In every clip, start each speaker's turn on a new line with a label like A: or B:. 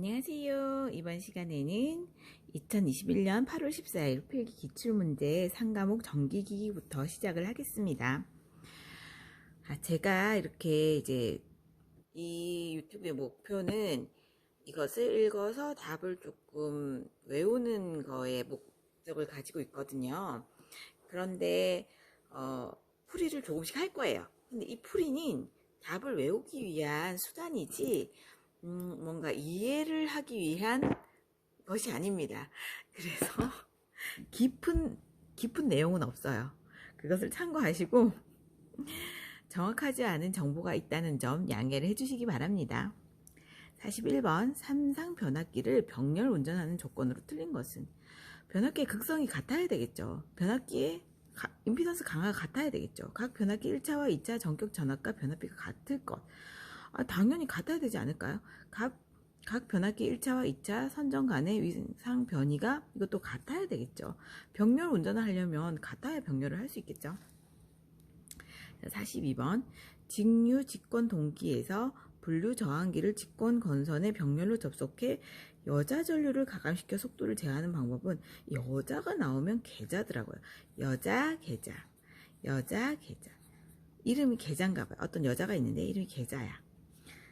A: 안녕하세요. 이번 시간에는 2021년 8월 14일 필기 기출문제 3과목 전기기기부터 시작을 하겠습니다. 제가 이렇게 이제 이 유튜브의 목표는 이것을 읽어서 답을 조금 외우는 거에 목적을 가지고 있거든요. 그런데 풀이를 조금씩 할 거예요. 근데 이 풀이는 답을 외우기 위한 수단이지 뭔가 이해를 하기 위한 것이 아닙니다. 그래서 깊은 내용은 없어요. 그것을 참고하시고 정확하지 않은 정보가 있다는 점 양해를 해주시기 바랍니다. 41번 삼상 변압기를 병렬 운전하는 조건으로 틀린 것은 변압기의 극성이 같아야 되겠죠. 변압기의 임피던스 강화가 같아야 되겠죠. 각 변압기 1차와 2차 전격 전압과 변압비가 같을 것. 당연히 같아야 되지 않을까요? 각 변압기 1차와 2차 선정 간의 위상 변이가 이것도 같아야 되겠죠. 병렬 운전을 하려면 같아야 병렬을 할 수 있겠죠. 42번 직류 직권 동기에서 분류 저항기를 직권 건선의 병렬로 접속해 여자 전류를 가감시켜 속도를 제어하는 방법은 여자가 나오면 계자더라고요. 여자 계자 이름이 계자인가봐요. 어떤 여자가 있는데 이름이 계자야.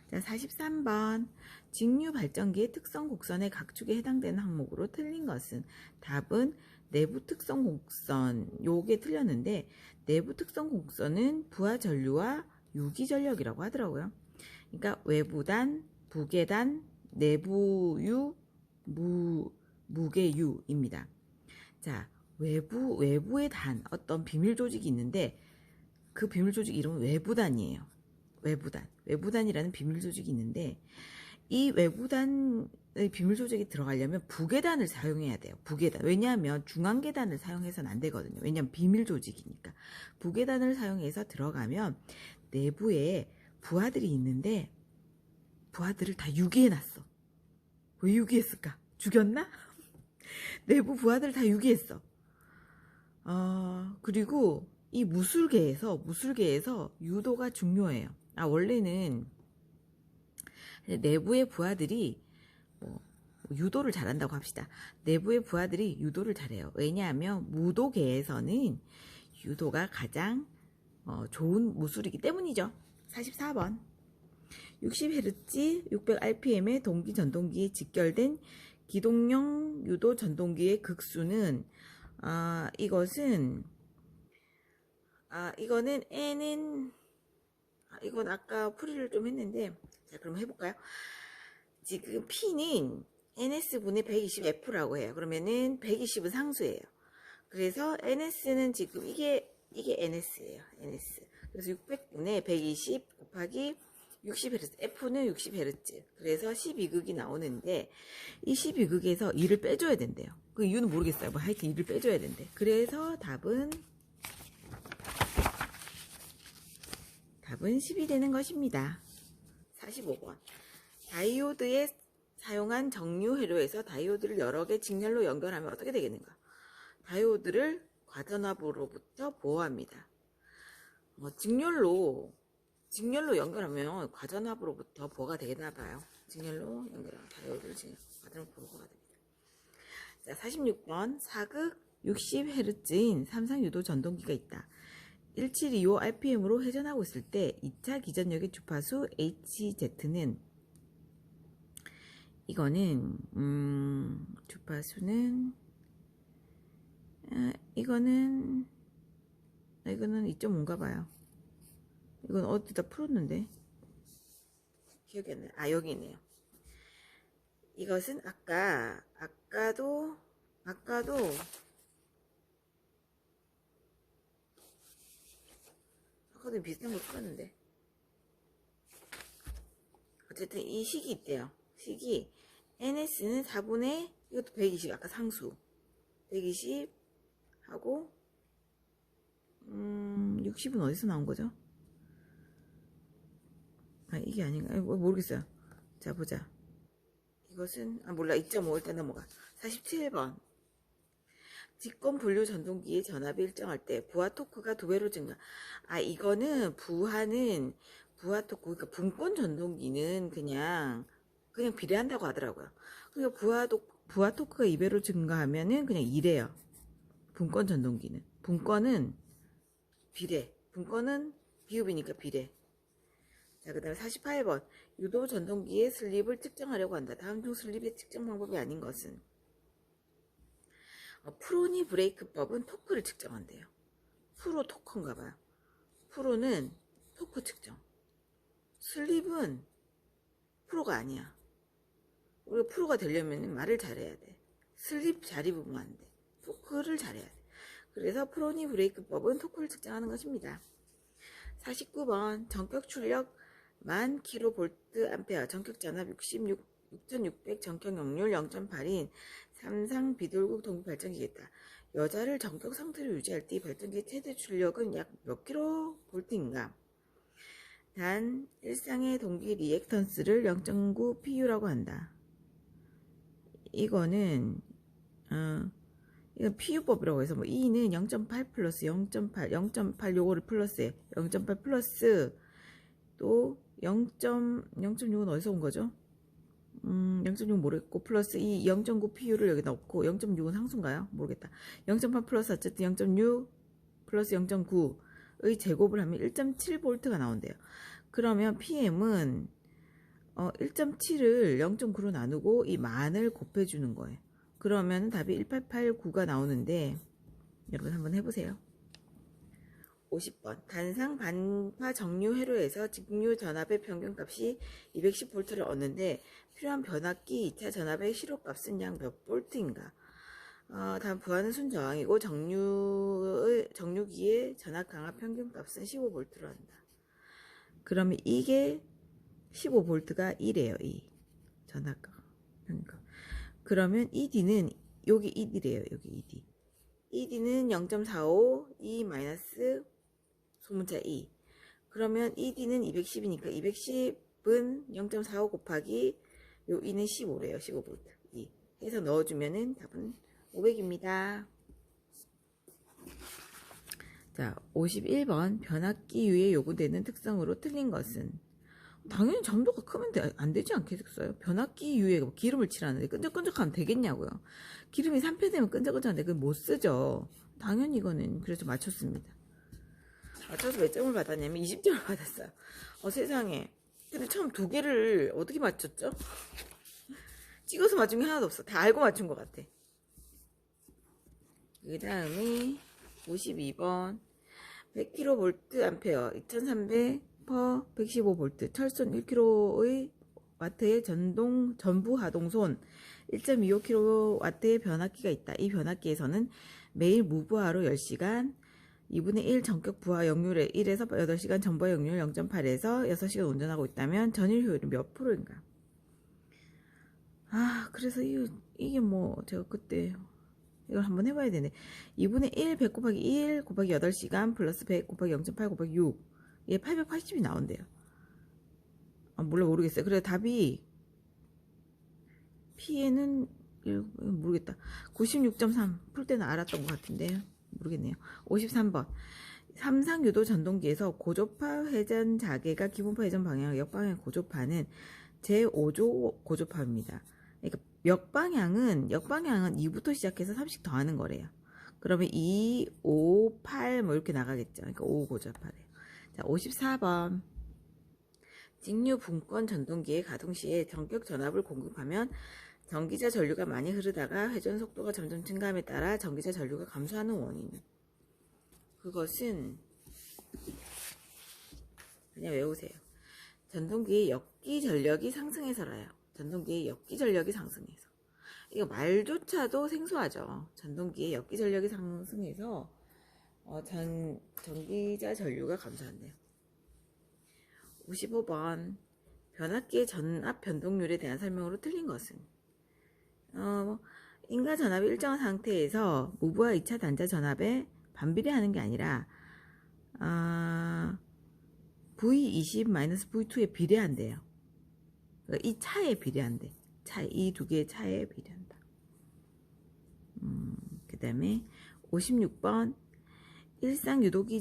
A: 자, 43번 직류 발전기의 특성 곡선의 각 축에 해당되는 항목으로 틀린 것은 답은 내부 특성 곡선 요게 틀렸는데 내부 특성 곡선은 부하 전류와 유기 전력이라고 하더라고요. 그러니까 외부단, 부계단, 내부유, 무계유입니다. 자, 외부의 단 어떤 비밀 조직이 있는데 그 비밀 조직 이름은 외부단이에요. 외부단이라는 비밀 조직이 있는데 이 외부단의 비밀 조직이 들어가려면 부계단을 사용해야 돼요. 부계단. 왜냐하면 중앙계단을 사용해서는 안 되거든요. 왜냐하면 비밀 조직이니까. 부계단을 사용해서 들어가면 내부에 부하들이 있는데 부하들을 다 유기해놨어. 왜 유기했을까? 죽였나? 내부 부하들을 다 유기했어. 그리고 이 무술계에서 유도가 중요해요. 원래는 내부의 부하들이 유도를 잘한다고 합시다. 내부의 부하들이 유도를 잘해요. 왜냐하면 무도계에서는 유도가 가장 좋은 무술이기 때문이죠. 44번 60Hz 600rpm의 동기 전동기에 직결된 기동용 유도 전동기의 극수는 이거는 N은 이건 아까 풀이를 좀 했는데 자 그럼 해볼까요? 지금 P는 NS분의 120F라고 해요. 그러면은 120은 상수예요. 그래서 NS는 지금 이게 NS예요. NS. 그래서 600분의 120 곱하기 60Hz, F는 60Hz. 그래서 12극이 나오는데 이 12극에서 2를 빼줘야 된대요. 그 이유는 모르겠어요. 하여튼 2를 빼줘야 된대. 그래서 답은 10이 되는 것입니다. 45번 다이오드에 사용한 정류 회로에서 다이오드를 여러 개 직렬로 연결하면 어떻게 되겠는가? 다이오드를 과전압으로부터 보호합니다. 직렬로 연결하면 과전압으로부터 보호가 되나봐요. 직렬로 연결하면 다이오드를 과전압으로 보호가 됩니다. 자, 46번 사극 60Hz인 삼상유도 전동기가 있다. 1725rpm으로 회전하고 있을 때 2차 기전력의 주파수 HZ는 이거는 주파수는 이거는 2.5인가 봐요. 이건 어디다 풀었는데 기억이 안 나요. 여기 있네요. 이것은 아까도 비슷한 거 풀었는데 어쨌든 이 식이 있대요. 식이 NS는 4분의 이것도 120 아까 상수 120 하고 60은 어디서 나온 거죠? 이게 아닌가? 모르겠어요. 자 보자. 이것은 몰라. 2.5 일단 넘어가. 47번 직권 분류 전동기의 전압이 일정할 때 부하 토크가 2배로 증가. 이거는 부하 토크, 그러니까 분권 전동기는 그냥 그냥 비례한다고 하더라고요. 그러니까 부하 토크가 2배로 증가하면은 그냥 이래요. 분권 전동기는. 분권은 비례. 분권은 비읍이니까 비례. 자, 그 다음에 48번. 유도 전동기의 슬립을 측정하려고 한다. 다음 중 슬립의 측정 방법이 아닌 것은? 프로니 브레이크법은 토크를 측정한대요. 프로 토크인가 봐요. 프로는 토크 측정. 슬립은 프로가 아니야. 우리가 프로가 되려면 말을 잘해야 돼. 슬립 잘 입으면 안 돼. 토크를 잘해야 돼. 그래서 프로니 브레이크법은 토크를 측정하는 것입니다. 49번 전격 출력 1000kVA 전격 전압 6600 전격 역률 0.8인 삼상 비돌국 동기 발전기겠다. 여자를 전격 상태로 유지할 때 발전기의 최대 출력은 약 몇 kV인가? 단 일상의 동기 리액턴스를 0.9 PU라고 한다. 이거는 이건 PU법이라고 해서 뭐 E는 0.8 플러스 0.8 요거를 플러스해. 0.8 플러스 또 0.6은 어디서 온 거죠? 0.6 모르겠고 플러스 이 0.9 PU를 여기 넣고 0.6은 상수인가요? 모르겠다. 0.8 플러스 어쨌든 0.6 플러스 0.9의 제곱을 하면 1.7V가 나온대요. 그러면 PM은 1.7을 0.9로 나누고 이 만을 곱해주는 거예요. 그러면 답이 1889가 나오는데 여러분 한번 해보세요. 50번 단상 반파 정류 회로에서 직류 전압의 평균값이 210V를 얻는데 필요한 변압기 2차 전압의 실효값은 약 몇 볼트인가? 다음 부하는 순저항이고 정류기의 전압 강압 평균값은 15V로 한다. 그러면 이게 15V가 1이에요. 이 전압 강압 평균값. 그러면 ED는 여기 ED래요. 여기 ED. ED는 0.45 E 마이너스 소문자 2. 그러면 ED는 210이니까 210은 0.45 곱하기 요 E는 15래요. 15V. 2. 해서 넣어주면은 답은 500입니다. 자, 51번 변압기 유에 요구되는 특성으로 틀린 것은? 당연히 점도가 크면 안 되지 않겠어요? 변압기 유에 기름을 칠하는데 끈적끈적하면 되겠냐고요. 기름이 산패되면 끈적끈적한데 그걸 못 쓰죠. 당연히 이거는 그래서 맞췄습니다. 맞춰서 몇 점을 받았냐면 20점을 받았어요. 세상에. 근데 처음 2개를 어떻게 맞췄죠? 찍어서 맞춘 게 하나도 없어. 다 알고 맞춘 것 같아. 그 다음에 52번 100kVA 2300 per 115V 철선 1kg의 와트의 전부 하동손 1.25kW의 변압기가 있다. 이 변압기에서는 매일 무부하로 10시간 2분의 1 전격 부하 역률에 1에서 8시간 전부하 역률 0.8에서 6시간 운전하고 있다면 전일 효율은 몇 프로인가? 그래서 이게 뭐 제가 그때 이걸 한번 해봐야 되네. 2분의 1 100 곱하기 1 곱하기 8시간 플러스 100 곱하기 0.8 곱하기 6 얘 880이 나온대요. 몰라 모르겠어요. 그래 답이 P에는 모르겠다. 96.3 풀 때는 알았던 것 같은데요. 모르겠네요. 53번 삼상유도 전동기에서 고조파 회전 자개가 기본파 회전 방향 역방향 고조파는 제5조 고조파입니다. 그러니까 역방향은 2부터 시작해서 3씩 더하는 거래요. 그러면 2, 5, 8 뭐 이렇게 나가겠죠. 그러니까 5 고조파래요. 자, 54번 직류 분권 전동기의 가동 시에 전격 전압을 공급하면 전기자 전류가 많이 흐르다가 회전 속도가 점점 증가함에 따라 전기자 전류가 감소하는 원인은? 그것은 그냥 외우세요. 전동기의 역기 전력이 상승해서라요. 전동기의 역기 전력이 상승해서. 이거 말조차도 생소하죠. 전동기의 역기 전력이 상승해서 전기자 전류가 감소한대요. 55번 변압기의 전압 변동률에 대한 설명으로 틀린 것은? 인가 전압이 일정한 상태에서 무부하 2차 단자 전압에 반비례하는 게 아니라 V20-V2에 비례한대요. 그러니까 이 차에 비례한대. 이 두 개의 차에 비례한다. 그 다음에 56번 일상 유도기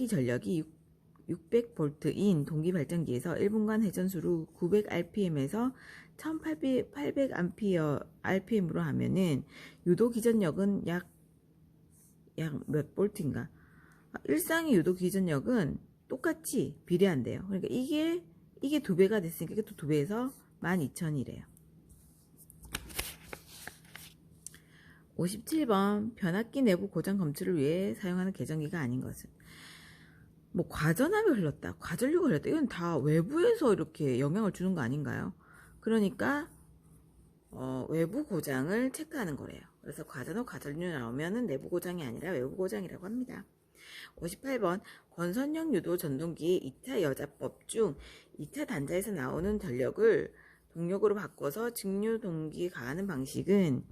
A: 전력이 600V인 동기 발전기에서 1분간 회전수를 900rpm에서 1800rpm으로 하면은 유도 기전력은 약 몇 볼트인가? 일상의 유도 기전력은 똑같이 비례한대요. 그러니까 이게 2배가 됐으니까 이게 또 2배에서 12,000이래요. 57번 변압기 내부 고장 검출을 위해 사용하는 계정기가 아닌 것은 뭐 과전압이 흘렀다, 과전류가 흘렀다, 이건 다 외부에서 이렇게 영향을 주는 거 아닌가요? 그러니까 외부 고장을 체크하는 거래요. 그래서 과전압, 과전류 나오면은 내부 고장이 아니라 외부 고장이라고 합니다. 58번 권선형 유도 전동기의 2차 여자법 중 2차 단자에서 나오는 전력을 동력으로 바꿔서 직류 동기에 가하는 방식은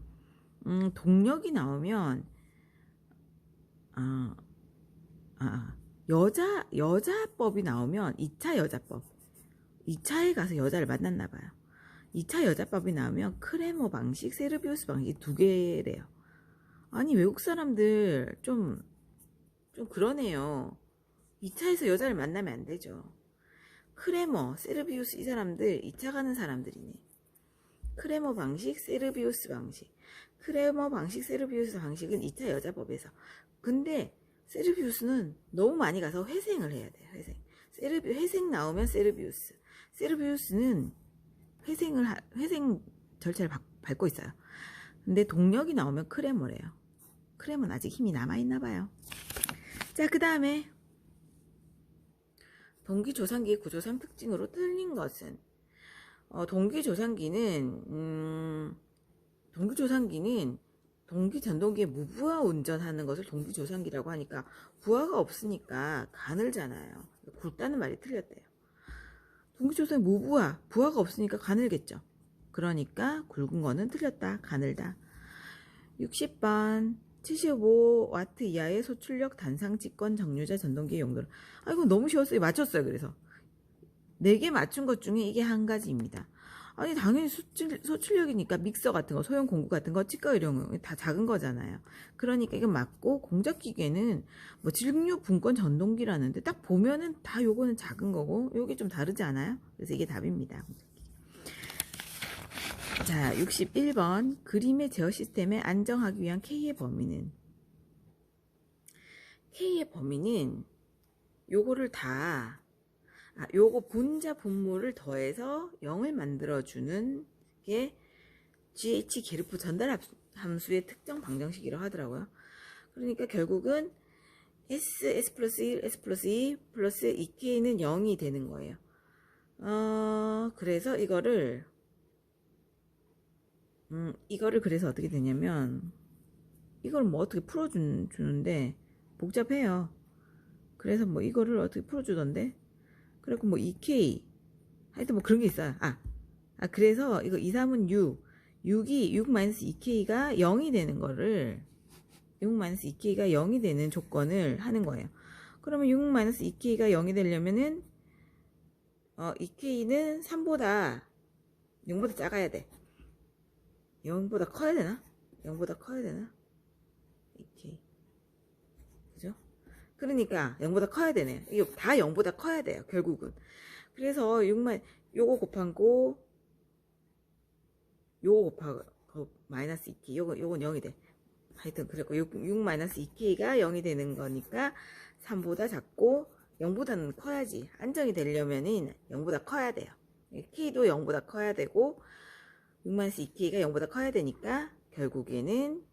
A: 동력이 나오면 여자법이 나오면 2차 여자법, 2차에 가서 여자를 만났나봐요. 2차 여자법이 나오면 크레머 방식, 세르비우스 방식 2개래요. 아니 외국 사람들 좀 그러네요. 2차에서 여자를 만나면 안 되죠. 크레머, 세르비우스 이 사람들 2차 가는 사람들이네. 크레머 방식, 세르비우스 방식. 크레머 방식, 세르비우스 방식은 2차 여자법에서. 근데 세르비우스는 너무 많이 가서 회생을 해야 돼요. 회생 나오면 세르비우스. 세르비우스는 회생 절차를 밟고 있어요. 근데 동력이 나오면 크레머래요. 크레머는 아직 힘이 남아있나봐요. 자, 그 다음에 동기조상기의 구조상 특징으로 틀린 것은 동기조상기는 동기전동기의 무부하 운전하는 것을 동기조상기라고 하니까 부하가 없으니까 가늘잖아요. 굵다는 말이 틀렸대요. 동기조상기 무부하, 부하가 없으니까 가늘겠죠. 그러니까 굵은 거는 틀렸다, 가늘다. 60번 75W 이하의 소출력 단상 직권 정류자 전동기의 용도를. 이건 너무 쉬웠어요. 맞췄어요. 그래서 4개 맞춘 것 중에 이게 한 가지입니다. 아니 당연히 소출력이니까 믹서 같은 거, 소형 공구 같은 거, 치과 이런 거 다 작은 거잖아요. 그러니까 이건 맞고, 공작기계는 뭐 직류 분권 전동기라는데 딱 보면은 다 요거는 작은 거고 요게 좀 다르지 않아요? 그래서 이게 답입니다. 자, 61번 그림의 제어 시스템에 안정하기 위한 K의 범위는 요거를 다 요거 분자 분모를 더해서 0을 만들어주는 게 GH 게르프 전달 함수의 특정 방정식이라고 하더라고요. 그러니까 결국은 S 플러스 1, S 플러스 2 플러스 2K는 0이 되는 거예요. 그래서 이거를 그래서 어떻게 되냐면 이걸 뭐 어떻게 풀어주는데 복잡해요. 그래서 뭐 이거를 어떻게 풀어주던데, 그래갖고 뭐 2K 하여튼 뭐 그런 게 있어요. 그래서 이거 2, 3은 6-2K가 0이 되는 거를 6-2K가 0이 되는 조건을 하는 거예요. 그러면 6-2K가 0이 되려면은 2K는 3보다 0보다 작아야 돼. 0보다 커야 되나? 0보다 커야 되나? 2K. 그죠? 그러니까 0보다 커야 되네. 이거 다 0보다 커야 돼요. 결국은. 그래서 요거 곱한 거 요거 곱하고 마이너스 2K 요건 0이 돼. 하여튼 그래갖고 6-2K가 0이 되는 거니까 3보다 작고 0보다는 커야지. 안정이 되려면은 0보다 커야 돼요. K도 0보다 커야 되고 6-2K가 0보다 커야 되니까 결국에는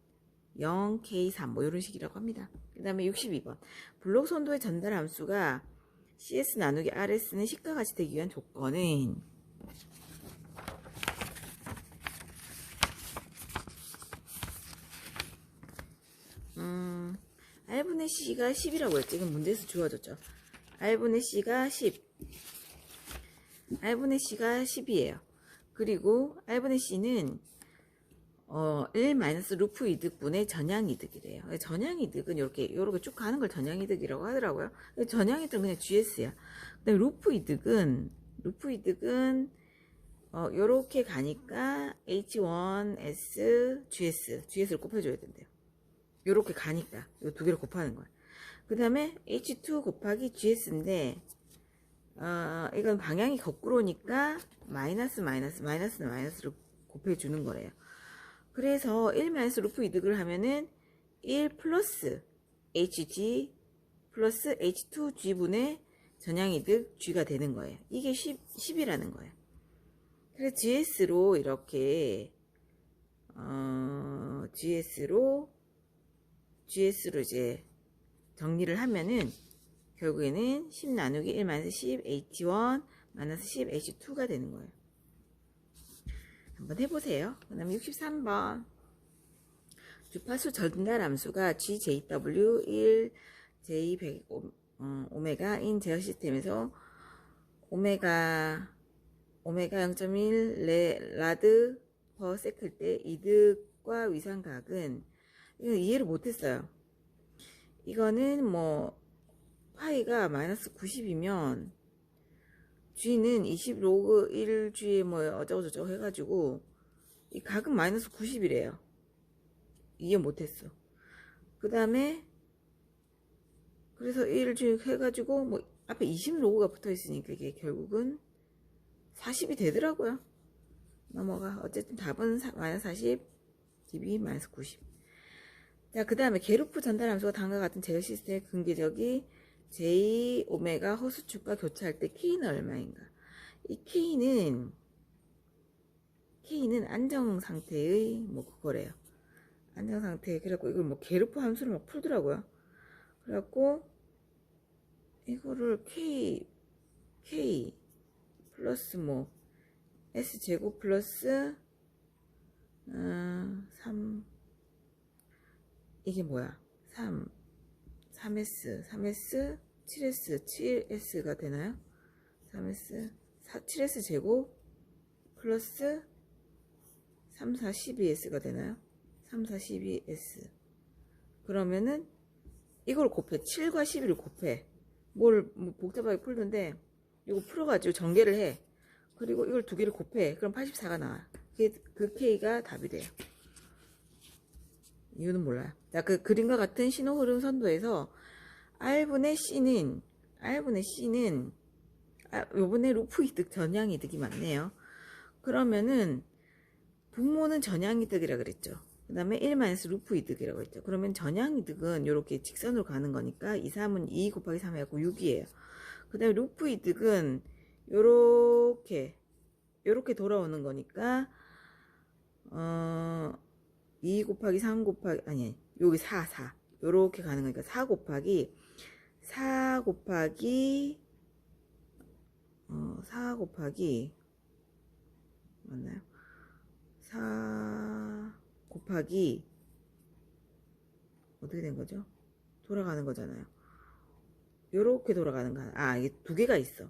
A: 0K3 뭐 이런 식이라고 합니다. 그 다음에 62번 블록 선도의 전달 함수가 CS 나누기 RS는 식과 같이 되기 위한 조건은 R분의 C가 10이라고 했죠. 이건 문제에서 주어졌죠. R분의 C가 10. R분의 C가 10이에요. 그리고 R분의 C는 1 루프 이득분의 전향이득이래요. 전향이득은 이렇게 쭉 가는 걸 전향이득이라고 하더라고요. 전향이득은 그냥 GS야. 근데 루프 이득은 요렇게 가니까 H1S GS를 곱해줘야 된대요. 요렇게 가니까 요 두 개를 곱하는 거야. 그 다음에 H2 곱하기 GS인데 이건 방향이 거꾸로니까 마이너스는 마이너스를 곱해주는 거래요. 그래서 1 마이너스 루프 이득을 하면은 1 플러스 HG 플러스 H2G분의 전향이득 G가 되는 거예요. 이게 10이라는 거예요. 그래서 GS로 이렇게 GS로 이제 정리를 하면은 결국에는 10 나누기 1 마이너스 10 H1 마이너스 10 H2가 되는 거예요. 한번 해보세요. 그 다음에 63번 주파수 전달함수가 GJW 1 J100 오메가인 제어 시스템에서 오메가 0.1 라드 퍼 세클 때 이득과 위상각은 이거 이해를 못했어요. 이거는 뭐 파이가 마이너스 90이면 G는 20 로그 1G에 뭐 어쩌고저쩌고 해가지고 이 각은 마이너스 90이래요. 이해 못했어. 그 다음에 그래서 1G 해가지고 뭐 앞에 20 로그가 붙어있으니까 이게 결국은 40이 되더라고요. 넘어가. 어쨌든 답은 마이너스 40 dB 마이너스 90. 자, 그 다음에 게루프 전달함수가 다음과 같은 제어 시스템의 근계적이 J 오메가 허수축과 교차할 때 K는 얼마인가? 이 K는 안정 상태의 뭐 그거래요. 안정 상태. 그래갖고 이걸 뭐 게루프 함수를 막 풀더라고요. 그래갖고 이거를 K 플러스 뭐 S 제곱 플러스 3 이게 뭐야? 3S 7S가 되나요? 3S 7S 제곱 플러스 3, 4, 12S가 되나요? 3, 4, 12S 그러면은 이걸 곱해 7과 12를 곱해 뭐 복잡하게 풀던데 이거 풀어가지고 전개를 해 그리고 이걸 두 개를 곱해 그럼 84가 나와 그 K가 답이 돼요. 이유는 몰라요. 자, 그 그림과 같은 신호 흐름 선도에서 R분의 C는 요번에 루프 이득 전향 이득이 많네요. 그러면은 분모는 전향 이득이라 그랬죠. 그 다음에 1 마이너스 루프 이득이라고 했죠. 그러면 전향 이득은 이렇게 직선으로 가는 거니까 2, 3은 2 곱하기 3 해갖고 6이에요. 그 다음에 루프 이득은 요렇게 돌아오는 거니까 2 곱하기 3 곱하기 아니 여기 4 요렇게 가는 거니까 4 곱하기 맞나요? 4 곱하기 어떻게 된 거죠? 돌아가는 거잖아요. 요렇게 돌아가는 거. 이게 두 개가 있어.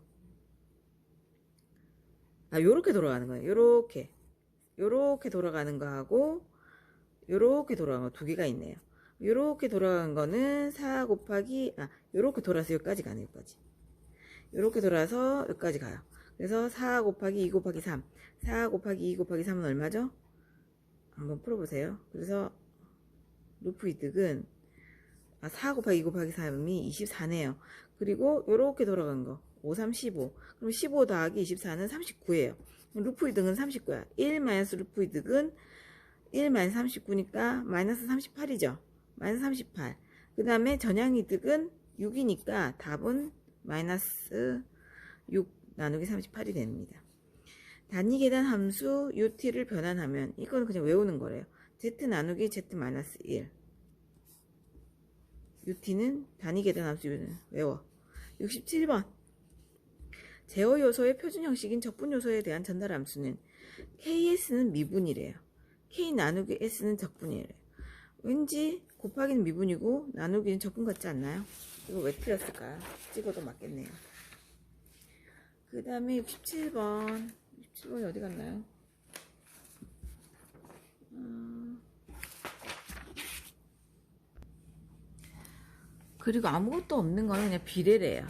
A: 요렇게 돌아가는 거예요. 요렇게 돌아가는 거하고 요렇게 돌아가는 거 두 개가 있네요. 요렇게 돌아간 거는 4 곱하기 요렇게 돌아서 여기까지 가네. 여기까지. 요렇게 돌아서 여기까지 가요. 그래서 4 곱하기 2 곱하기 3 4 곱하기 2 곱하기 3은 얼마죠? 한번 풀어보세요. 그래서 루프 이득은 4 곱하기 2 곱하기 3이 24네요. 그리고 요렇게 돌아간 거 5, 3, 15 그럼 15 더하기 24는 39예요. 루프 이득은 39야. 1 마이너스 루프 이득은 1 마이너스 39니까 마이너스 38이죠. 마이너스 38. 그 다음에 전향 이득은 6이니까 답은 마이너스 6 나누기 38이 됩니다. 단위 계단 함수 UT를 변환하면 이거는 그냥 외우는 거래요. Z 나누기 Z 마이너스 1 UT는 단위 계단 함수 외워. 67번 제어 요소의 표준 형식인 적분 요소에 대한 전달 함수는 KS는 미분이래요. K 나누기 S는 적분이래요. 왠지 곱하기는 미분이고 나누기는 적분 같지 않나요? 이거 왜 틀렸을까요? 찍어도 맞겠네요. 그 다음에 67번이 어디 갔나요? 그리고 아무것도 없는 거는 그냥 비례래요.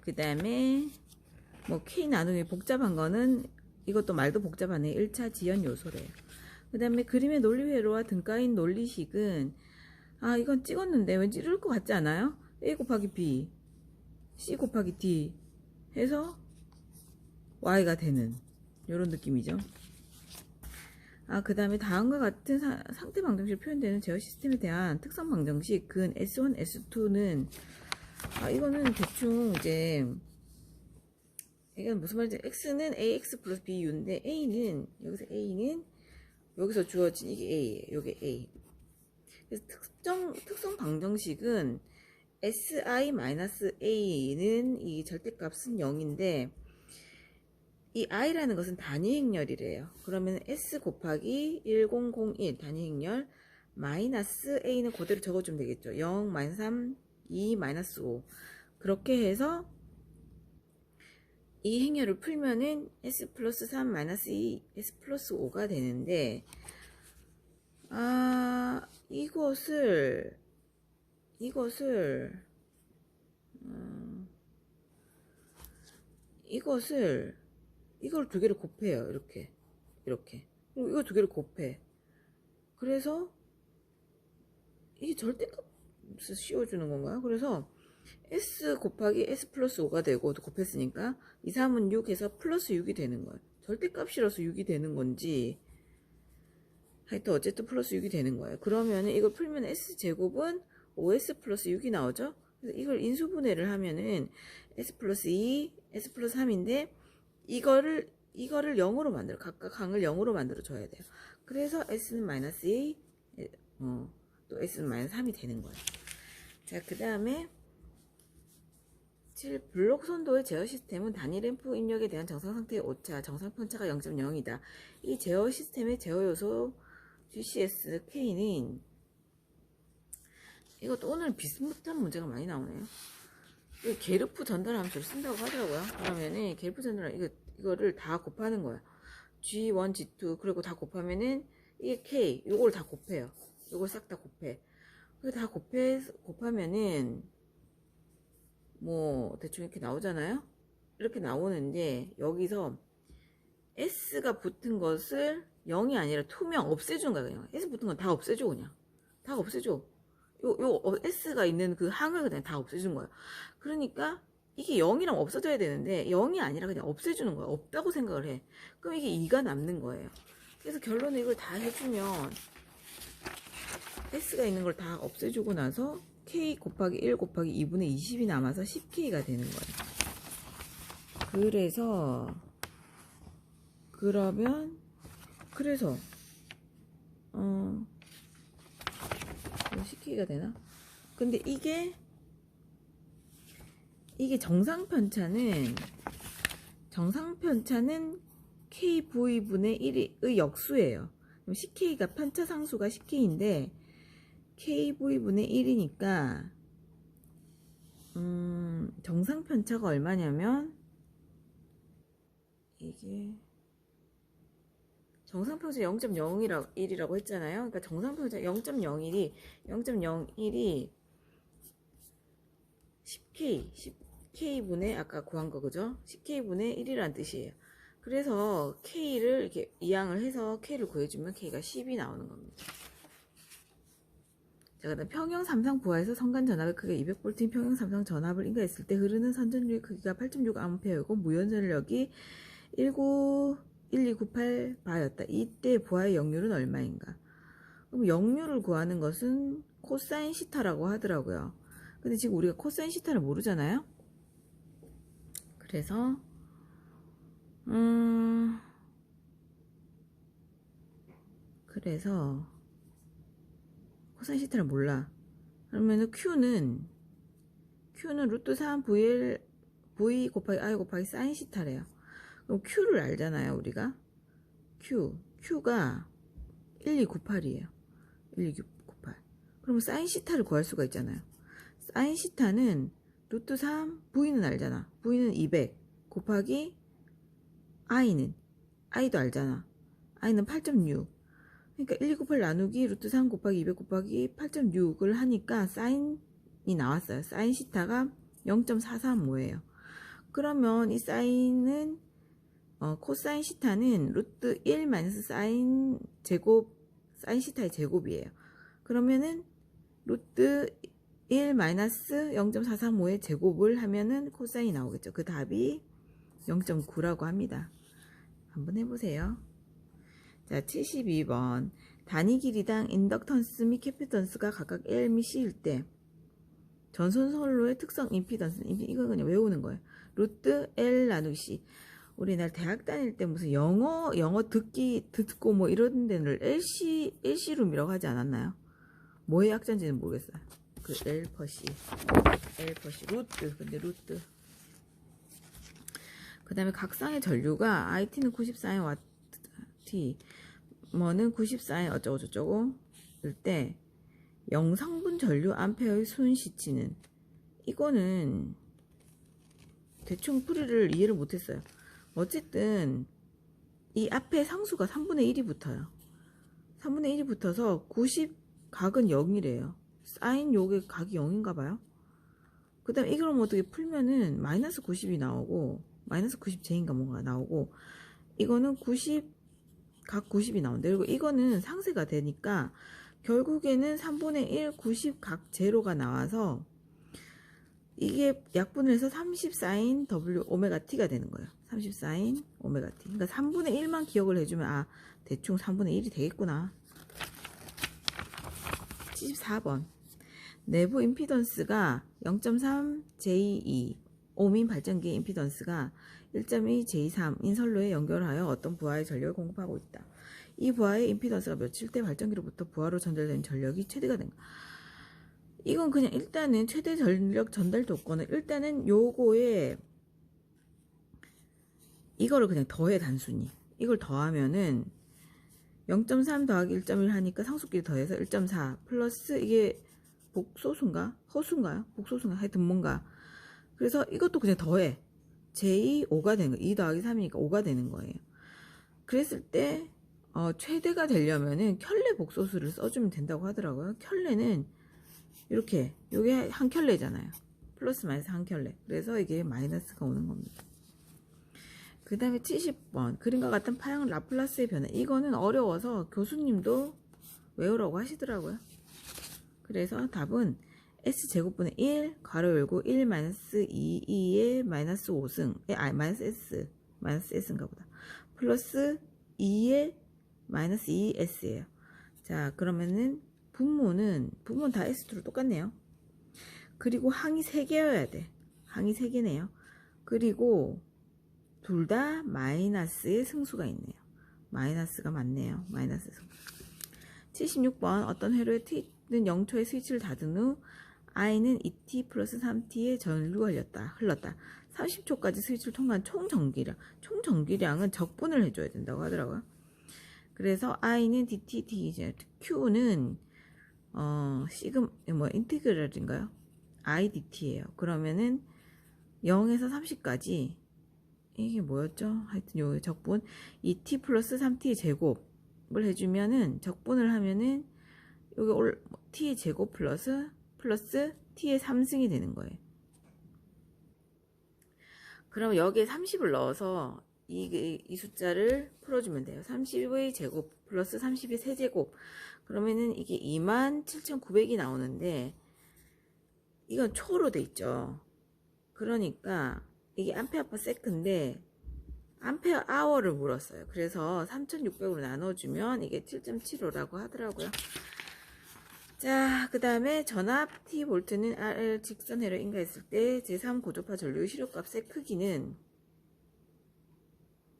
A: 그 다음에 뭐 K 나누기 복잡한 거는 이것도 말도 복잡하네. 1차 지연 요소래요. 그 다음에 그림의 논리 회로와 등가인 논리식은 이건 찍었는데 왠지 이럴 것 같지 않아요? A 곱하기 B, C 곱하기 D 해서 Y가 되는 이런 느낌이죠. 그 다음에 다음과 같은 상태 방정식으로 표현되는 제어 시스템에 대한 특성 방정식 근 S1, S2는 이거는 대충 이제 이건 무슨 말인지 X는 AX 플러스 BU인데 A는 여기서 주어진 이게 A예요. 이게 A. 그래서 특성 방정식은 Si-A는 이 절대값은 0인데 이 i라는 것은 단위 행렬이래요. 그러면 s 곱하기 1001 단위 행렬 마이너스 a는 그대로 적어주면 되겠죠. 0, 마이너스 3, 2, 마이너스 5 그렇게 해서 이 행렬을 풀면은 s 플러스 3 마이너스 2 s 플러스 5가 되는데 이걸 두 개를 곱해요. 이렇게 그리고 이거 두 개를 곱해. 그래서 이게 절대값을 씌워주는 건가요? 그래서 s 곱하기 s 플러스 5가 되고 곱했으니까 2, 3은 6 해서 플러스 6이 되는 거예요. 절대값이라서 6이 되는 건지 하여튼 어쨌든 플러스 6이 되는 거예요. 그러면 이걸 풀면 s제곱은 5s 플러스 6이 나오죠. 그래서 이걸 인수분해를 하면은 s 플러스 2, s 플러스 3인데 이거를 0으로 만들어. 각각 항을 0으로 만들어 줘야 돼요. 그래서 s는 마이너스 2, 또 s는 마이너스 3이 되는 거예요. 자, 그 다음에 7. 블록 선도의 제어 시스템은 단위 램프 입력에 대한 정상 상태의 오차, 정상 편차가 0.0이다. 이 제어 시스템의 제어 요소 GCS K는 이것도 오늘 비슷한 문제가 많이 나오네요. 게르프 전달 함수를 쓴다고 하더라고요. 그러면은 게르프 전달 이거를 다 곱하는 거야. G1, G2 그리고 다 곱하면은 이게 K 요걸 다 곱해요. 요걸 싹 다 곱해. 그리고 다 곱하면은 뭐 대충 이렇게 나오잖아요. 이렇게 나오는데 여기서 S가 붙은 것을 0이 아니라 투명 없애준 거야. 그냥 S 붙은 건 다 없애줘. 그냥 다 없애줘. S가 있는 그 항을 그냥 다 없애준 거야. 그러니까 이게 0이랑 없어져야 되는데 0이 아니라 그냥 없애주는 거야. 없다고 생각을 해. 그럼 이게 2가 남는 거예요. 그래서 결론은 이걸 다 해주면 S가 있는 걸 다 없애주고 나서 K 곱하기 1 곱하기 2분의 20이 남아서 10K가 되는 거예요. 그래서 10K가 되나? 근데 이게 정상편차는 KV분의 1의 역수예요. 그럼 CK가 편차 상수가 10K인데 KV분의 1이니까 정상편차가 얼마냐면 이게 정상편차 0.01이라고 했잖아요. 그러니까 정상편차 0.01이 10K분의 아까 구한 거 그죠? 10K분의 1이라는 뜻이에요. 그래서 K를 이렇게 이항을 해서 K를 구해주면 K가 10이 나오는 겁니다. 자, 그다음 평형 삼상 부하에서 선간 전압의 크기가 200V인 평형 삼상 전압을 인가했을 때 흐르는 선전류의 크기가 8.6A이고 무연전력이 1298바였다. 이때 부하의 역률은 얼마인가? 그럼 역률을 구하는 것은 코사인 시타라고 하더라고요. 근데 지금 우리가 코사인 시타를 모르잖아요. 그래서 코사인 시타를 몰라. 그러면은 Q는 루트 3 V 곱하기 I 곱하기 사인 시타래요. 그럼 Q를 알잖아요, 우리가. Q가 1298이에요. 1298. 그러면 사인 시타를 구할 수가 있잖아요. 사인 시타는 루트 3 V는 알잖아. V는 200 곱하기 I도 알잖아. I는 8.6. 그러니까 1298 나누기 루트 3 곱하기 200 곱하기 8.6을 하니까 사인이 나왔어요. 사인 시타가 0.435예요. 그러면 이 사인은 코사인 시타는 루트 1 마이너스 사인 시타의 제곱이에요. 그러면은 루트 1 마이너스 0.435의 제곱을 하면은 코사인이 나오겠죠. 그 답이 0.9라고 합니다. 한번 해보세요. 자, 72번. 단위 길이당 인덕턴스 및 캐피턴스가 각각 L 및 C일 때 전선선로의 특성 임피던스, 이거 그냥 외우는 거예요. 루트 L 나누기 C. 우리나라 대학 다닐 때 무슨 영어 듣고 뭐 이런 데를 LC룸이라고 하지 않았나요? 뭐의 약자인지는 모르겠어요. 그 L 퍼 C, 루트, 근데 루트. 그 다음에 각상의 전류가 IT는 94인 와트, 뭐는 94인 어쩌고저쩌고 일 때 영성분 전류 암페어의 순시치는, 이거는 대충 풀이를 이해를 못했어요. 어쨌든 이 앞에 상수가 3분의 1이 붙어요. 3분의 1이 붙어서 90 각은 0이래요. 사인 요게 각이 0인가 봐요. 그 다음에 이걸 어떻게 풀면은 마이너스 90이 나오고 마이너스 90제인가 뭔가 나오고, 이거는 90 각 90이 나온대. 그리고 이거는 상세가 되니까 결국에는 3분의 1 90 각 제로가 나와서 이게 약분을 해서 30 사인 W 오메가 T가 되는 거예요. 30 사인 오메가 T. 그러니까 3분의 1만 기억을 해주면 아 대충 3분의 1이 되겠구나. 74번. 내부 임피던스가 0.3 J2 오민 발전기의 임피던스가 1.2 J3인 선로에 연결하여 어떤 부하의 전력을 공급하고 있다. 이 부하의 임피던스가 며칠 때 발전기로부터 부하로 전달되는 전력이 최대가 된다. 이건 그냥 일단은 최대 전력 전달 조건은 일단은 요거에 이거를 그냥 더해. 단순히 이걸 더하면은 0.3 더하기 1.1 하니까 상수끼리 더해서 1.4 플러스 이게 복소수인가 허수인가요? 복소수인가 하여튼 뭔가, 그래서 이것도 그냥 더해. J 5가 되는 거예요. 2 더하기 3이니까 5가 되는 거예요. 그랬을 때 최대가 되려면은 켤레 복소수를 써주면 된다고 하더라고요. 켤레는 이렇게 요게 한 켤레잖아요. 플러스 마이너스 한 켤레. 그래서 이게 마이너스가 오는 겁니다. 그 다음에 70번. 그림과 같은 파형 라플라스의 변화. 이거는 어려워서 교수님도 외우라고 하시더라고요. 그래서 답은 S제곱분의 1 괄호 열고 1 마이너스 2의 마이너스 5승 마이너스 S인가 보다. 플러스 2의 마이너스 2S예요. 자, 그러면은 분모는 다 S2로 똑같네요. 그리고 항이 3개여야 돼. 항이 3개네요. 그리고 둘 다 마이너스의 승수가 있네요. 마이너스가 맞네요. 마이너스 승수. 76번. 어떤 회로에 T는 0초의 스위치를 닫은 후 I는 2T 플러스 3T의 전류가 흘렀다. 30초까지 스위치를 통과한 총 전기량은 적분을 해줘야 된다고 하더라고요. 그래서 I는 DT, T, Q는 인테그랄인가요? IDT예요. 그러면은 0에서 30까지 이게 뭐였죠? 하여튼 요 적분 2t 플러스 3t의 제곱을 해주면은 적분을 하면은 여기 t의 제곱 플러스 t의 3승이 되는 거예요. 그럼 여기에 30을 넣어서 이 숫자를 풀어주면 돼요. 30의 제곱 플러스 30의 세제곱. 그러면은 이게 27,900이 나오는데 이건 초로 돼 있죠. 그러니까 이게 암페어 퍼 세컨인데 암페어 아워를 물었어요. 그래서 3600으로 나눠주면 이게 7.75라고 하더라고요. 자, 그 다음에 전압 T 볼트는 RL 직선회로 인가했을 때 제3 고조파 전류의 시료값의 크기는,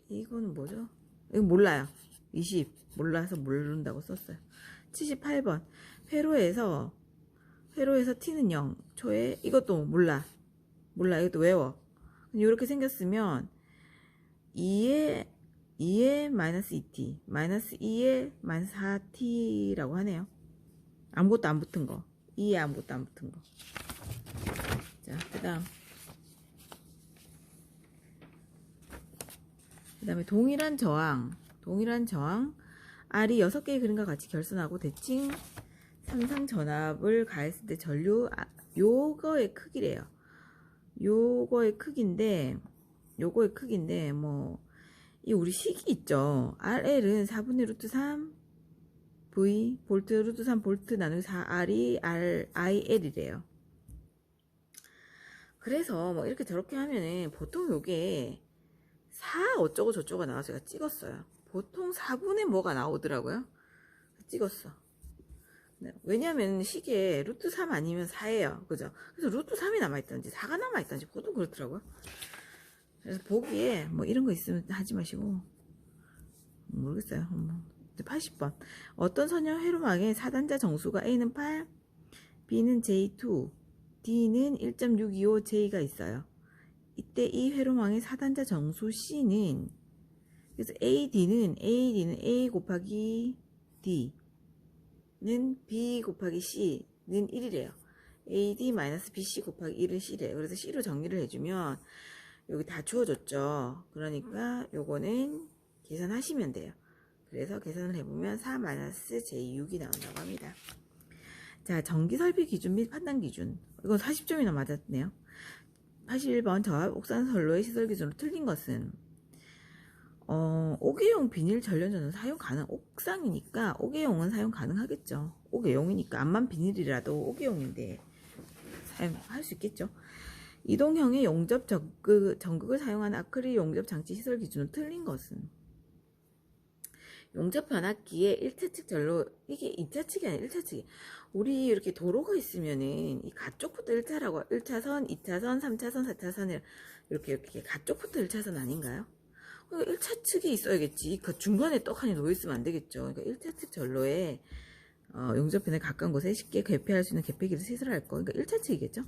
A: 이거는 뭐죠? 이거 몰라요. 20 몰라서 모른다고 썼어요. 78번. 회로에서 T는 0 초에, 이것도 몰라. 이것도 외워. 이렇게 생겼으면 2의 마이너스 2t 마이너스 2의 마이너스 4t라고 하네요. 아무것도 안 붙은 거. 2에 아무것도 안 붙은 거. 자, 그 다음에 동일한 저항 R이 6개의 그림과 같이 결선하고 대칭 삼상 전압을 가했을 때 전류 요거의 크기래요. 요거의 크기인데 뭐 이 우리 식이 있죠. RL은 4분의 루트 3 V 볼트 루트 3 볼트 나누기 4 R이 IL이래요. 그래서 뭐 이렇게 저렇게 하면은 보통 요게 4 어쩌고 저쩌고 나와서 제가 찍었어요. 보통 4분의 뭐가 나오더라고요. 찍었어. 네, 왜냐면 시계에 루트 3 아니면 4예요. 그죠? 그래서 루트 3이 남아있던지 4가 남아있던지 보통 그렇더라고요. 그래서 보기에 뭐 이런 거 있으면 하지 마시고, 모르겠어요. 80번. 어떤 선형 회로망의 4단자 정수가 A는 8, B는 J2, D는 1.625, J가 있어요. 이때 이 회로망의 4단자 정수 C는, 그래서 AD는 A 곱하기 D는 B 곱하기 C는 1이래요. AD-BC 곱하기 1은 C래요. 그래서 C로 정리를 해주면 여기 다 주어졌죠. 그러니까 요거는 계산하시면 돼요. 그래서 계산을 해보면 4-J6이 나온다고 합니다. 자, 전기 설비 기준 및 판단 기준. 이건 40점이나 맞았네요. 81번 저압 옥상 선로의 시설 기준으로 틀린 것은, 옥외용 비닐 전련전은 사용 가능. 옥상이니까 옥외용은 사용 가능하겠죠. 옥외용이니까 암만 비닐이라도 옥외용인데 사용할 수 있겠죠. 이동형의 용접 전극을 사용한 아크릴 용접 장치 시설 기준으로 틀린 것은, 용접 변압기의 1차측 전로, 이게 2차측이 아니라 1차측이, 우리 이렇게 도로가 있으면은 이 가쪽부터 1차라고, 1차선, 2차선, 3차선, 4차선 이렇게 가쪽부터 1차선 아닌가요? 그러니까 1차측이 있어야겠지. 그 중간에 떡하니 놓여있으면 안 되겠죠. 그러니까 1차측 전로에 용접변에 가까운 곳에 쉽게 개폐할 수 있는 개폐기를 시설할 거. 그러니까 1차측이겠죠.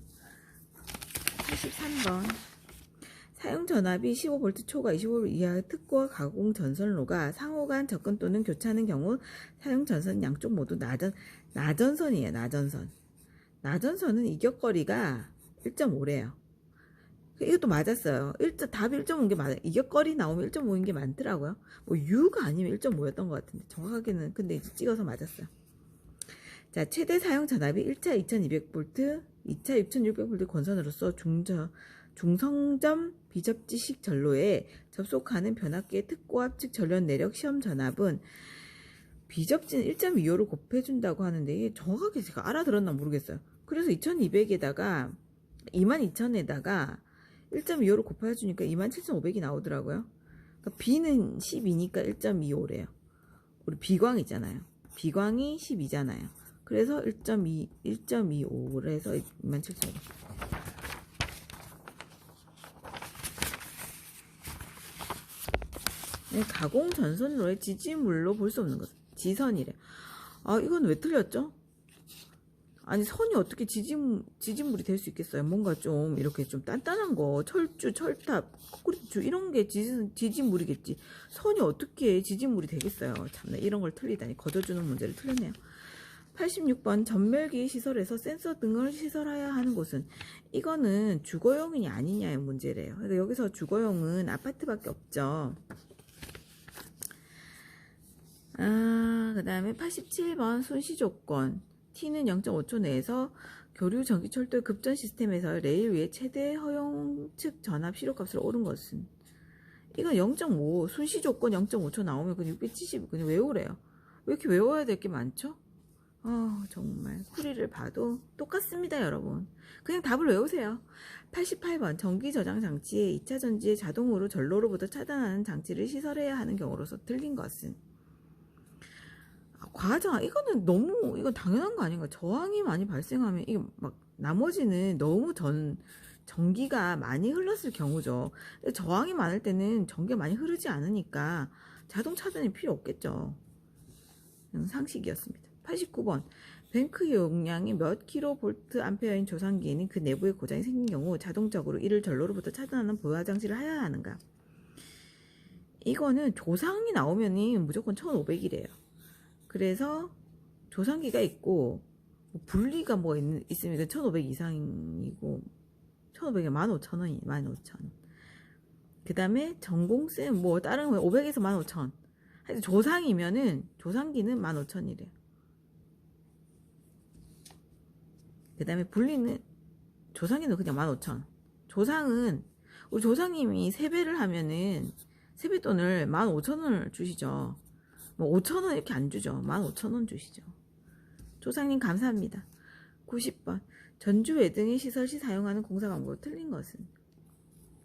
A: 83번. 사용 전압이 15V 초과 25V 이하의 특고와 가공 전선로가 상호간 접근 또는 교차하는 경우 사용 전선 양쪽 모두 나전선이에요. 나전선은 이격거리가 1.5래요. 이것도 맞았어요. 답이 1.5인 게 맞아요. 이격거리 나오면 1.5인 게 많더라고요. 뭐 U가 아니면 1.5였던 것 같은데 정확하게는 근데 이제 찍어서 맞았어요. 자, 최대 사용 전압이 1차 2200V, 2차 6600V 권선으로서 중성점 비접지식 전로에 접속하는 변압기의 특고압 즉 전련 내력 시험 전압은 비접지는 1.25로 곱해준다고 하는데 이게 정확하게 제가 알아들었나 모르겠어요. 그래서 2200에다가 22000에다가 1.25로 곱해주니까 27500이 나오더라고요. 그러니까 B는 12니까 1.25래요. 우리 비광이잖아요. 비광이 12잖아요. 그래서 1.25를 해서 27000. 네, 가공 전선로의 지지물로 볼 수 없는 것. 지선이래. 아, 이건 왜 틀렸죠? 아니, 선이 어떻게 지진물이 될 수 있겠어요? 뭔가 좀 이렇게 좀 단단한 거, 철주, 철탑, 콘크리트 이런 게 지진물이겠지. 선이 어떻게 지진물이 되겠어요? 참나, 이런 걸 틀리다니. 거저주는 문제를 틀렸네요. 86번 전멸기 시설에서 센서 등을 시설해야 하는 곳은, 이거는 주거용이 아니냐의 문제래요. 그러니까 여기서 주거용은 아파트밖에 없죠. 그 다음에 87번 순시조건. T는 0.5초 내에서 교류 전기철도 급전 시스템에서 레일 위에 최대 허용 측 전압 시료값으로 오른 것은, 이건 0.5 순시조건 0.5초 나오면 그냥 670 그냥 외우래요. 왜 이렇게 외워야 될 게 많죠? 정말 풀이를 봐도 똑같습니다, 여러분. 그냥 답을 외우세요. 88번 전기 저장 장치에 2차 전지에 자동으로 전로로부터 차단하는 장치를 시설해야 하는 경우로서 틀린 것은, 과저항, 이거는 너무, 이건 당연한 거 아닌가? 저항이 많이 발생하면, 이게 막, 나머지는 너무 전기가 많이 흘렀을 경우죠. 근데 저항이 많을 때는 전기가 많이 흐르지 않으니까 자동 차단이 필요 없겠죠. 상식이었습니다. 89번. 뱅크 용량이 몇 킬로볼트 암페어인 조상기에는 그 내부에 고장이 생긴 경우 자동적으로 이를 전로로부터 차단하는 보호 장치를 해야 하는가? 이거는 조상이 나오면 무조건 1500이래요. 그래서 조상기가 있고 분리가 뭐 있으면 1500 이상이고 1500에 15,000원이 15,000원. 그 다음에 전공세 뭐 다른 거 500에서 15,000원. 하여튼 조상이면은 조상기는 15,000이래요. 그 다음에 분리는 조상기는 그냥 15,000원. 조상은 우리 조상님이 세배를 하면은 세뱃돈을 15,000원을 주시죠. 뭐 5,000원 이렇게 안 주죠. 15,000원 주시죠. 조상님 감사합니다. 90번. 전주 외 등의 시설 시 사용하는 공사 방법. 틀린 것은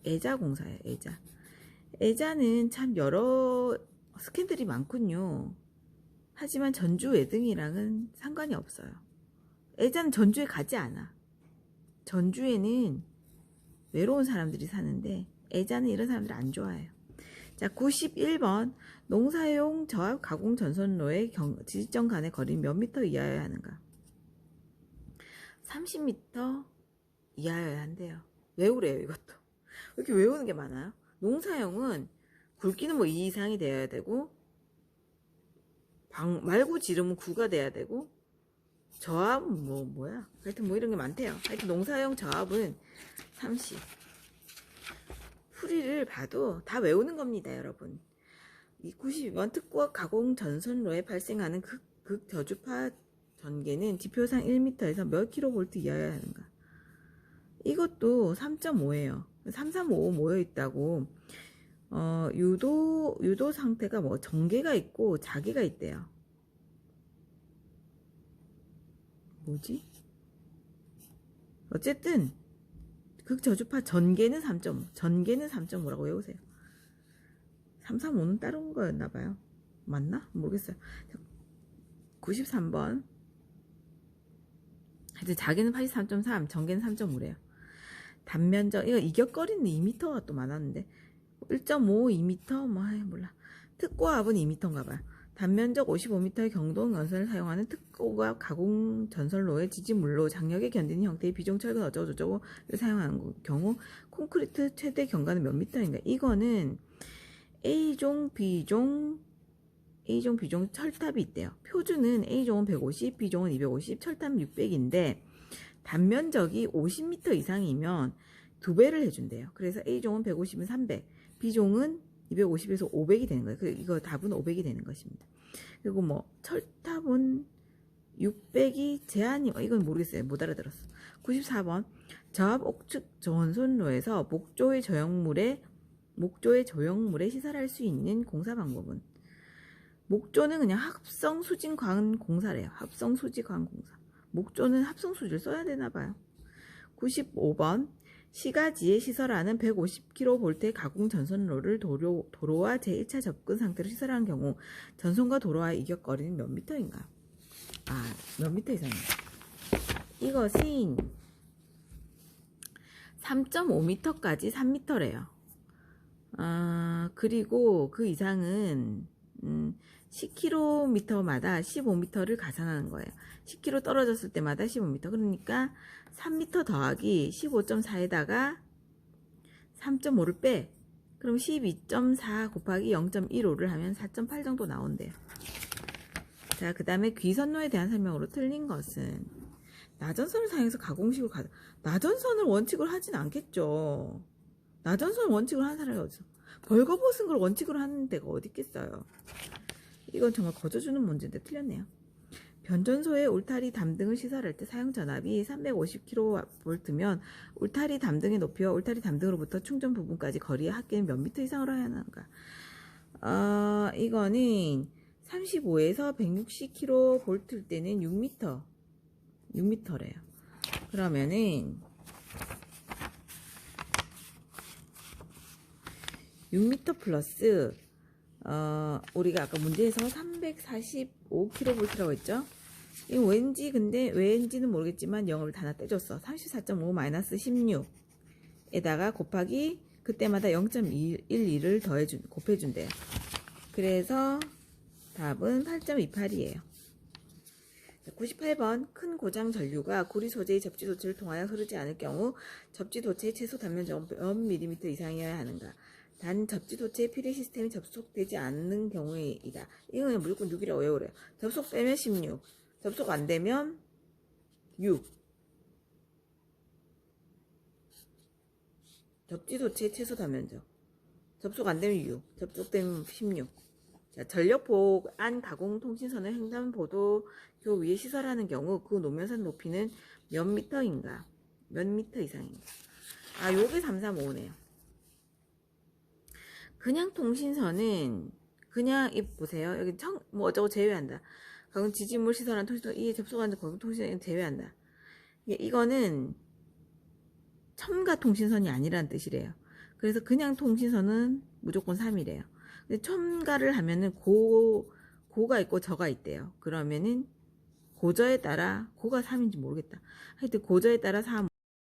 A: 애자 공사예요. 애자. 애자는 참 여러 스캔들이 많군요. 하지만 전주 외 등이랑은 상관이 없어요. 애자는 전주에 가지 않아. 전주에는 외로운 사람들이 사는데 애자는 이런 사람들 안 좋아해요. 자, 91번. 농사용 저압 가공 전선로의 지지점 간의 거리는 몇 미터 이하여야 하는가? 30m 이하여야 한대요. 외우래요, 이것도. 왜 이렇게 외우는 게 많아요? 농사용은 굵기는 뭐 2 이상이 되어야 되고, 말고 지름은 9가 돼야 되고, 저압은 뭐야? 하여튼 뭐 이런 게 많대요. 하여튼 농사용 저압은 30. 풀이를 봐도 다 외우는 겁니다, 여러분. 이 92번 특고 가공 전선로에 발생하는 극저주파 전개는 지표상 1m에서 몇 kV 이하여야 하는가? 이것도 3.5예요. 3355 모여 있다고. 유도 상태가 뭐 전개가 있고 자개가 있대요. 뭐지? 어쨌든 극저주파 전개는 3.5, 전개는 3.5라고 외우세요. 335는 다른 거였나봐요. 맞나? 모르겠어요. 93번. 하여튼 자개는 83.3, 전개는 3.5래요. 단면적, 이거 이격거리는 2m가 또 많았는데 1.5, 2m, 몰라. 특고압은 2m인가봐요. 단면적 55m의 경동 연선을 사용하는 특고압 가공 전선로의 지지물로 장력에 견디는 형태의 비종 철근 어쩌고저쩌고를 사용하는 경우 콘크리트 최대 경과는 몇 미터인가? 이거는 A종, B종 철탑이 있대요. 표준은 A종은 150, B종은 250, 철탑은 600인데 단면적이 50m 이상이면 2배를 해준대요. 그래서 A종은 150은 300, B종은 250에서 500이 되는 거예요. 이거 답은 500이 되는 것입니다. 그리고 뭐 철탑은 600이 제한이 이건 모르겠어요. 못 알아들었어. 94번. 저압 옥축 전선로에서 목조의 조형물에 시설할 수 있는 공사 방법은? 목조는 그냥 합성 수진 광 공사래요. 합성 수지 광 공사. 목조는 합성 수지를 써야 되나 봐요. 95번. 시가지에 시설하는 150kV의 가공 전선로를 도로와 제1차 접근 상태로 시설하는 경우 전선과 도로와의 이격거리는 몇 미터인가? 몇 미터 이상인가? 이것은 3.5m까지 3m래요. 그리고 그 이상은 10km마다 15m를 가산하는 거예요. 10km 떨어졌을 때마다 15m. 그러니까 3m 더하기 15.4에다가 3.5를 빼. 그럼 12.4 곱하기 0.15를 하면 4.8 정도 나온대요. 자, 그 다음에 귀선로에 대한 설명으로 틀린 것은 나전선을 사용해서 가공식으로 나전선을 원칙으로 하진 않겠죠. 나전선을 원칙으로 하는 사람이 어디서? 벌거벗은 걸 원칙으로 하는 데가 어디 있겠어요. 이건 정말 거저주는 문제인데 틀렸네요. 변전소에 울타리 담등을 시설할 때 사용 전압이 350kV면 울타리 담등의 높이와 울타리 담등으로부터 충전 부분까지 거리의 합계는 몇 미터 이상으로 해야 하는가? 이거는 35에서 160kV일 때는 6m래요. 그러면은 6m 플러스 우리가 아까 문제에서 345kV라고 했죠? 이거 왠지는 모르겠지만 영어를 다 떼줬어. 34.5 마이너스 16에다가 곱하기 그때마다 0.12를 곱해준대요. 그래서 답은 8.28이에요. 98번. 큰 고장 전류가 구리 소재의 접지 도체를 통하여 흐르지 않을 경우 접지 도체의 최소 단면적은 몇 밀리미터 이상이어야 하는가? 단 접지 도체의 필의 시스템이 접속되지 않는 경우이다. 이건 그냥 무조건 6이라고 외우래요. 접속되면 16, 접속 안 되면 6. 접지 도체의 최소 단면적. 접속 안 되면 6, 접속되면 16. 자, 전력 보안 가공 통신선을 횡단보도교 위에 시설하는 경우 그 노면선 높이는 몇 미터인가? 몇 미터 이상인가? 요게 335네요. 그냥 통신선은 그냥 보세요. 여기 어쩌고 제외한다. 가공 지지물 시설한 통신선 이에 접속하는 가공 통신선은 제외한다. 이거는 첨가 통신선이 아니라는 뜻이래요. 그래서 그냥 통신선은 무조건 3이래요. 근데 첨가를 하면은 고가 있고 저가 있대요. 그러면은 고저에 따라 고가 3인지 모르겠다. 하여튼 고저에 따라 3